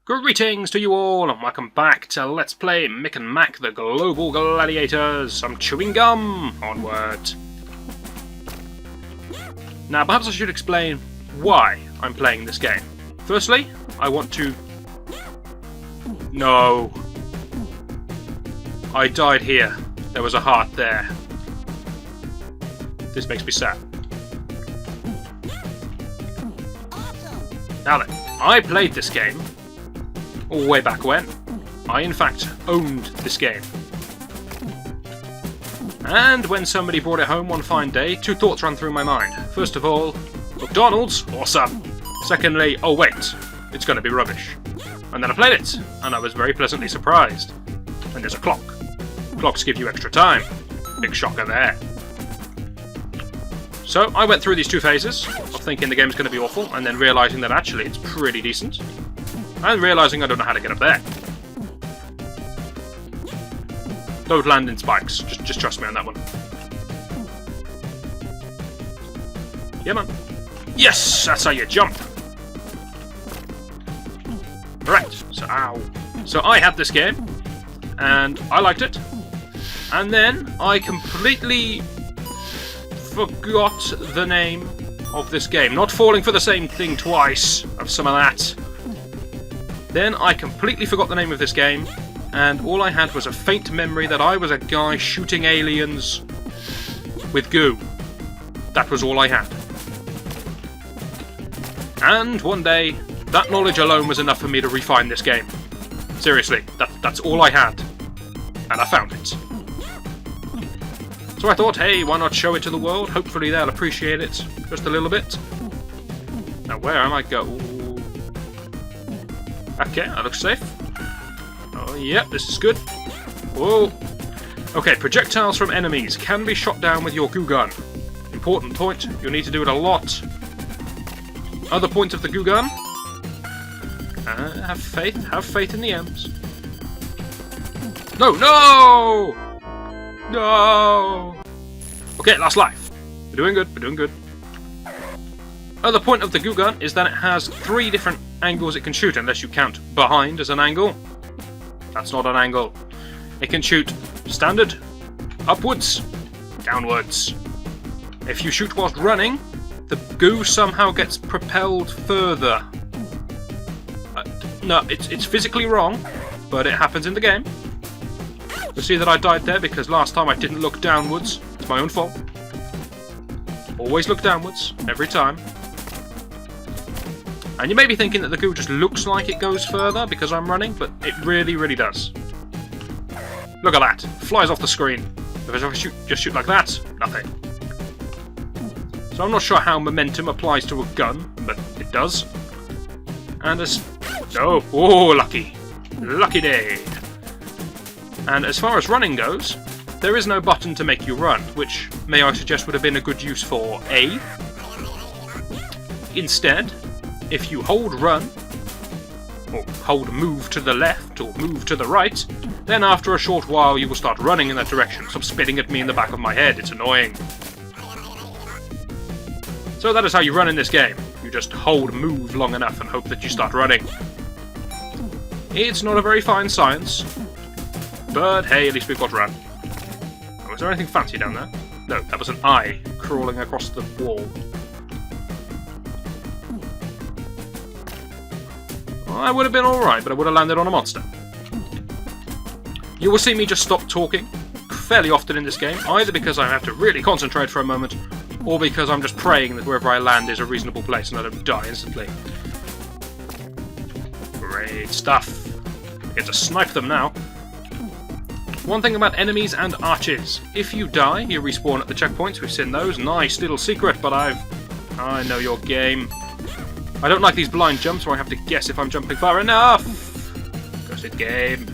Greetings to you all, and welcome back to Let's Play Mick and Mack, the Global Gladiators. Some chewing gum! Onward. Now, perhaps I should explain why I'm playing this game. Firstly, I want to... No. I died here. There was a heart there. This makes me sad. Now then, I played this game way back when. I in fact owned this game. And when somebody brought it home one fine day, two thoughts ran through my mind. First of all, McDonald's? Awesome! Secondly, oh wait, it's going to be rubbish. And then I played it, and I was very pleasantly surprised. And there's a clock. Clocks give you extra time. Big shocker there. So I went through these two phases of thinking the game's going to be awful, and then realising that actually it's pretty decent. And realising I don't know how to get up there. Don't land in spikes. Just trust me on that one. Yeah, man. Yes! That's how you jump! Right. So, ow. So I had this game, and I liked it. And then I completely forgot the name of this game. Not falling for the same thing twice. Have some of that. Then I completely forgot the name of this game, and all I had was a faint memory that I was a guy shooting aliens with goo. That was all I had. And one day, that knowledge alone was enough for me to refine this game. Seriously, that's all I had. And I found it. So I thought, hey, why not show it to the world? Hopefully they'll appreciate it just a little bit. Now where am I going? Okay, that looks safe. Oh, yep, this is good. Whoa. Okay, projectiles from enemies can be shot down with your goo gun. Important point, you'll need to do it a lot. Other point of the goo gun. Have faith in the M's. No, no! No! Okay, last life. We're doing good, we're doing good. Other point of the goo gun is that it has 3 different angles it can shoot, unless you count behind as an angle. That's not an angle. It can shoot standard, upwards, downwards. If you shoot whilst running, the goo somehow gets propelled further. No, it's physically wrong, but it happens in the game. You'll see that I died there because last time I didn't look downwards. It's my own fault. Always look downwards, every time. And you may be thinking that the goo just looks like it goes further because I'm running, but it really, really does. Look at that. Flies off the screen. If I just shoot like that, nothing. So I'm not sure how momentum applies to a gun, but it does. And as... Oh, lucky. Lucky day. And as far as running goes, there is no button to make you run, which, may I suggest, would have been a good use for A. Instead, if you hold run, or hold move to the left, or move to the right, then after a short while you will start running in that direction. Stop spitting at me in the back of my head, it's annoying. So that is how you run in this game. You just hold move long enough and hope that you start running. It's not a very fine science, but hey, at least we've got run. Oh, is there anything fancy down there? No, that was an eye crawling across the wall. I would have been alright, but I would have landed on a monster. You will see me just stop talking fairly often in this game, either because I have to really concentrate for a moment, or because I'm just praying that wherever I land is a reasonable place and I don't die instantly. Great stuff. I get to snipe them now. One thing about enemies and archers. If you die, you respawn at the checkpoints. We've seen those. Nice little secret, but I know your game. I don't like these blind jumps where I have to guess if I'm jumping far enough. Ghosted game.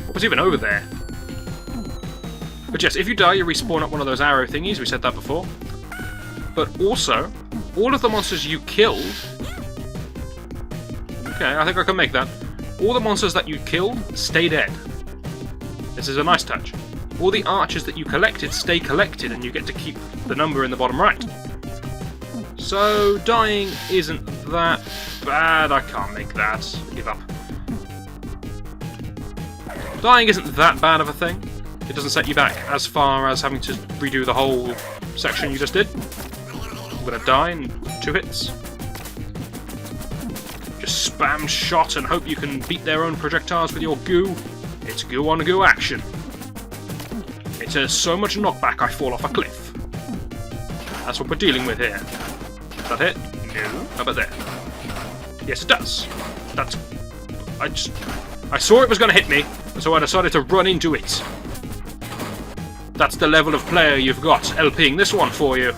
What was even over there? But yes, if you die, you respawn at one of those arrow thingies. We said that before. But also, all of the monsters you killed... Okay, I think I can make that. All the monsters that you killed stay dead. This is a nice touch. All the archers that you collected stay collected, and you get to keep the number in the bottom right. So dying isn't that bad. I can't make that. Give up. Dying isn't that bad of a thing. It doesn't set you back as far as having to redo the whole section you just did. I'm gonna die in 2 hits. Just spam shot and hope you can beat their own projectiles with your goo. It's goo on goo action. It has so much knockback I fall off a cliff. That's what we're dealing with here. Does that hit? No. How about there? Yes, it does. That's... I saw it was going to hit me, so I decided to run into it. That's the level of player you've got, LPing this one for you.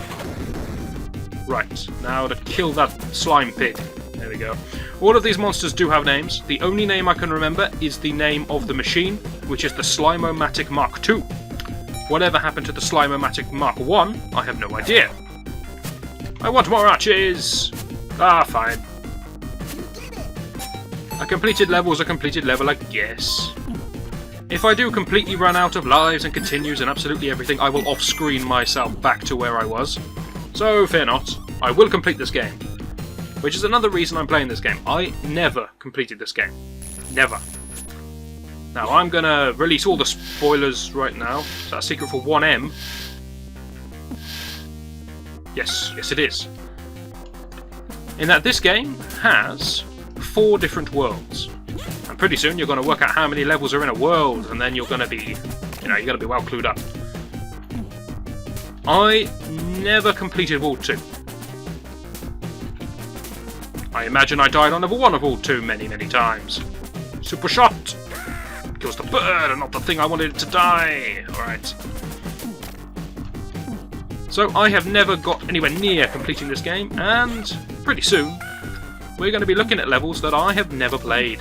Right, now to kill that slime pig. There we go. All of these monsters do have names. The only name I can remember is the name of the machine, which is the Slime-O-Matic Mark II. Whatever happened to the Slime-O-Matic Mark I, I have no idea. I want more arches! Ah, fine. A completed level is a completed level, I guess. If I do completely run out of lives and continues and absolutely everything, I will off-screen myself back to where I was. So, fear not. I will complete this game. Which is another reason I'm playing this game. I never completed this game. Never. Now, I'm gonna release all the spoilers right now. Is that a secret for 1M? Yes, yes it is. In that this game has 4 different worlds. And pretty soon you're going to work out how many levels are in a world, and then you're going to be, you're going to be well clued up. I never completed World 2. I imagine I died on level 1 of World 2 many, many times. Super shot! Kills the bird and not the thing I wanted it to die! Alright. So I have never got anywhere near completing this game, and pretty soon we're going to be looking at levels that I have never played.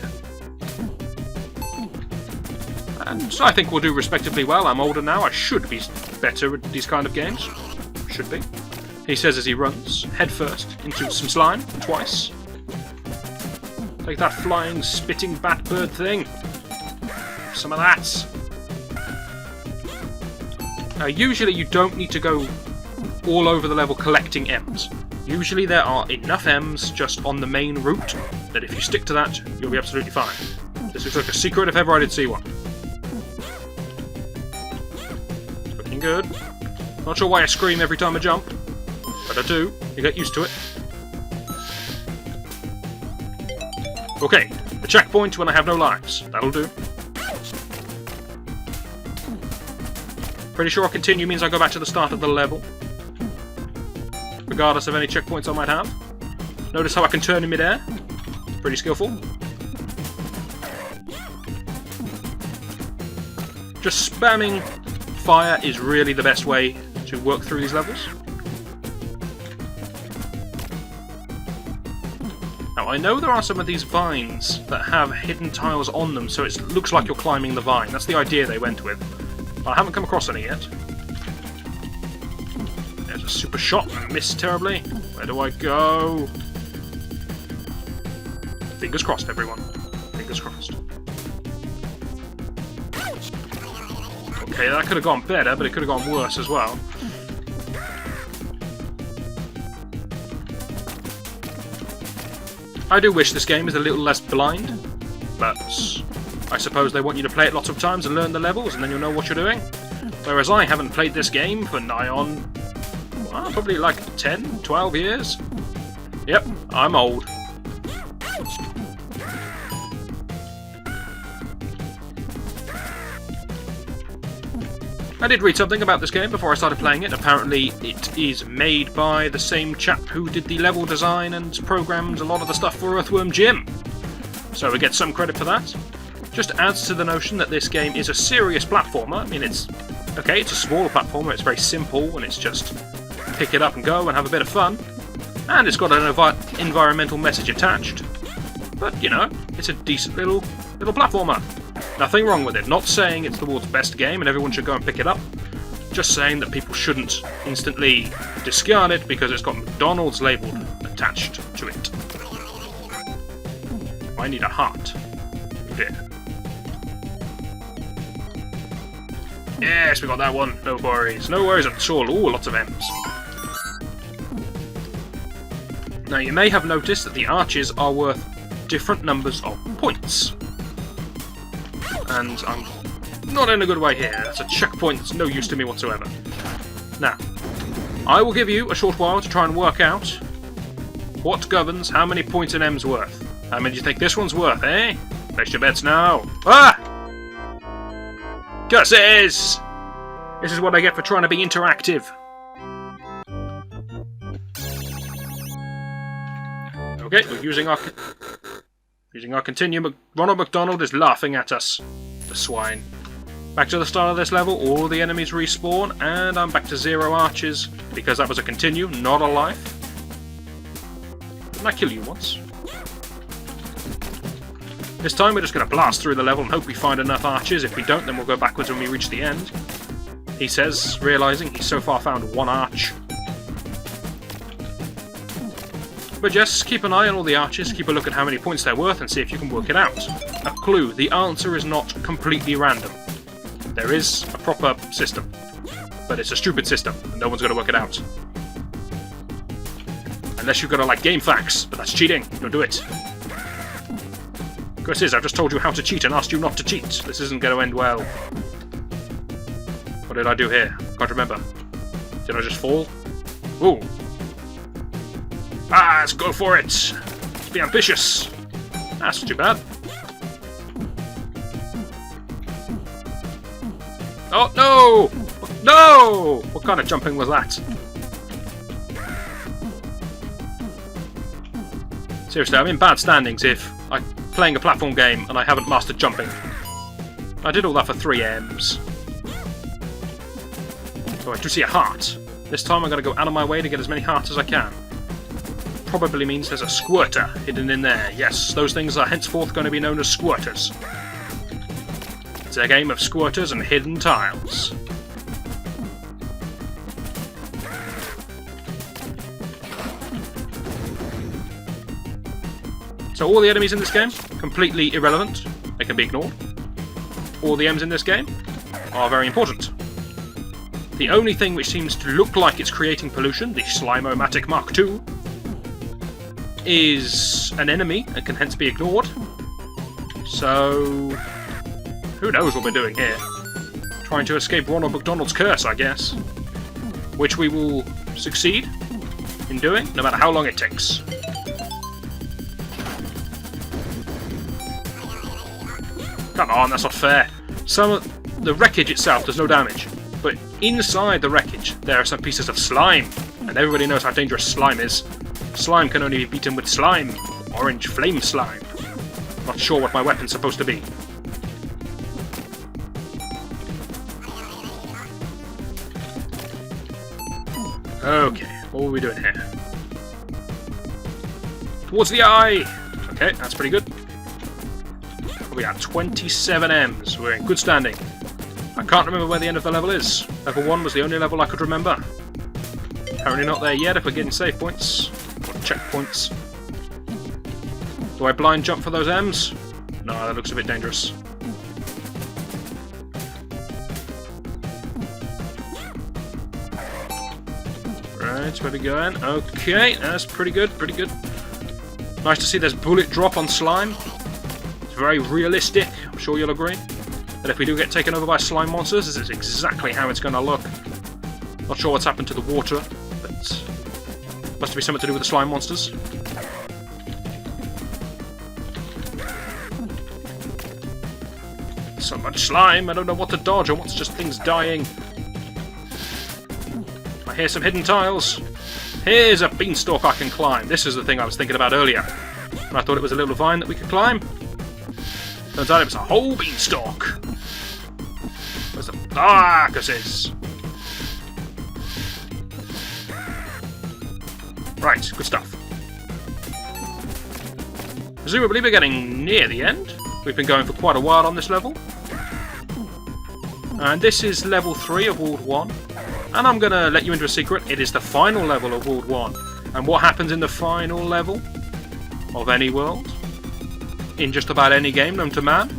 And I think we'll do respectively well. I'm older now, I should be better at these kind of games. Should be. He says as he runs, head first, into some slime, twice. Take that flying, spitting bat bird thing. Some of that. Now usually you don't need to go all over the level collecting M's. Usually there are enough M's just on the main route that if you stick to that, you'll be absolutely fine. This looks like a secret if ever I did see one. Looking good. Not sure why I scream every time I jump, but I do. You get used to it. Okay, the checkpoint when I have no lives. That'll do. Pretty sure continue means I go back to the start of the level, regardless of any checkpoints I might have. Notice how I can turn in midair. Pretty skillful. Just spamming fire is really the best way to work through these levels. Now I know there are some of these vines that have hidden tiles on them, so it looks like you're climbing the vine. That's the idea they went with. I haven't come across any yet. There's a super shot and I missed terribly. Where do I go? Fingers crossed, everyone. Fingers crossed. Okay, that could have gone better, but it could have gone worse as well. I do wish this game is a little less blind, but I suppose they want you to play it lots of times and learn the levels, and then you'll know what you're doing. Whereas I haven't played this game for nigh on, well, probably like 10, 12 years. Yep, I'm old. I did read something about this game before I started playing it. Apparently it is made by the same chap who did the level design and programmed a lot of the stuff for Earthworm Jim. So we get some credit for that. Just adds to the notion that this game is a serious platformer. I mean, it's okay, it's a smaller platformer, it's very simple, and it's just pick it up and go and have a bit of fun. And it's got an environmental message attached. But, you know, it's a decent little platformer. Nothing wrong with it. Not saying it's the world's best game and everyone should go and pick it up. Just saying that people shouldn't instantly discard it because it's got McDonald's labelled attached to it. I need a heart. There. Yes, we got that one. No worries. No worries at all. Ooh, lots of M's. Now you may have noticed that the arches are worth different numbers of points. And I'm not in a good way here. That's a checkpoint that's no use to me whatsoever. Now, I will give you a short while to try and work out what governs how many points an M's worth. How many do you think this one's worth, eh? Place your bets now. Ah! Curses! This is what I get for trying to be interactive. Okay, we're using our continuum. Ronald McDonald is laughing at us. The swine. Back to the start of this level, all the enemies respawn, and I'm back to 0 arches, because that was a continuum, not a life. Didn't I kill you once? This time we're just going to blast through the level and hope we find enough arches. If we don't, then we'll go backwards when we reach the end. He says, realising he's so far found 1 arch. But just keep an eye on all the arches, keep a look at how many points they're worth, and see if you can work it out. A clue, the answer is not completely random. There is a proper system. But it's a stupid system, and no one's going to work it out. Unless you've got to like game facts, but that's cheating. Don't do it. Curses, I've just told you how to cheat and asked you not to cheat. This isn't going to end well. What did I do here? Can't remember. Did I just fall? Ooh. Ah, let's go for it! Let's be ambitious! That's not too bad. Oh, no! No! What kind of jumping was that? Seriously, I'm in bad standings if I'm playing a platform game and I haven't mastered jumping. I did all that for 3 M's. So I do see a heart. This time I'm going to go out of my way to get as many hearts as I can. Probably means there's a squirter hidden in there. Yes, those things are henceforth going to be known as squirters. It's a game of squirters and hidden tiles. So all the enemies in this game, completely irrelevant. They can be ignored. All the M's in this game are very important. The only thing which seems to look like it's creating pollution, the Slime-O-Matic Mark II, is an enemy and can hence be ignored. So, who knows what we're doing here? Trying to escape Ronald McDonald's curse, I guess. Which we will succeed in doing, no matter how long it takes. Come on, that's not fair. Some of the wreckage itself does no damage, but inside the wreckage there are some pieces of slime, and everybody knows how dangerous slime is. Slime can only be beaten with slime. Orange flame slime. Not sure what my weapon's supposed to be. Okay, what are we doing here? Towards the eye! Okay, that's pretty good. We got 27 M's. We're in good standing. I can't remember where the end of the level is. Level 1 was the only level I could remember. Apparently not there yet if we're getting save points. Or checkpoints. Do I blind jump for those M's? No, that looks a bit dangerous. Right, where are we going? Okay, that's pretty good, pretty good. Nice to see there's bullet drop on slime. It's very realistic, I'm sure you'll agree. That if we do get taken over by slime monsters, this is exactly how it's going to look. Not sure what's happened to the water, but must be something to do with the slime monsters. So much slime, I don't know what to dodge or what's just things dying. I hear some hidden tiles. Here's a beanstalk I can climb. This is the thing I was thinking about earlier. I thought it was a little vine that we could climb. Turns out it was a whole beanstalk. Where's the darknesses? Right, good stuff. Presumably we're getting near the end. We've been going for quite a while on this level. And this is level 3 of World 1. And I'm going to let you into a secret. It is the final level of World 1. And what happens in the final level of any world? In just about any game known to man?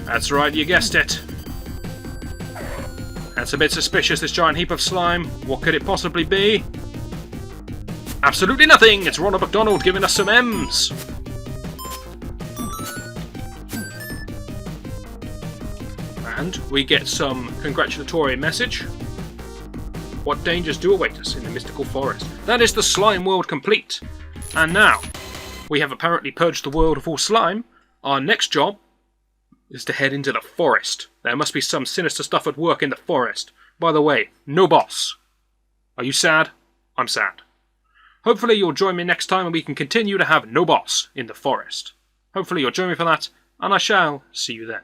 That's right, you guessed it. That's a bit suspicious, this giant heap of slime. What could it possibly be? Absolutely nothing! It's Ronald McDonald giving us some M's! And we get some congratulatory message. What dangers do await us in the mystical forest? That is the slime world complete! And now, we have apparently purged the world of all slime. Our next job is to head into the forest. There must be some sinister stuff at work in the forest. By the way, no boss. Are you sad? I'm sad. Hopefully you'll join me next time and we can continue to have no boss in the forest. Hopefully you'll join me for that, and I shall see you then.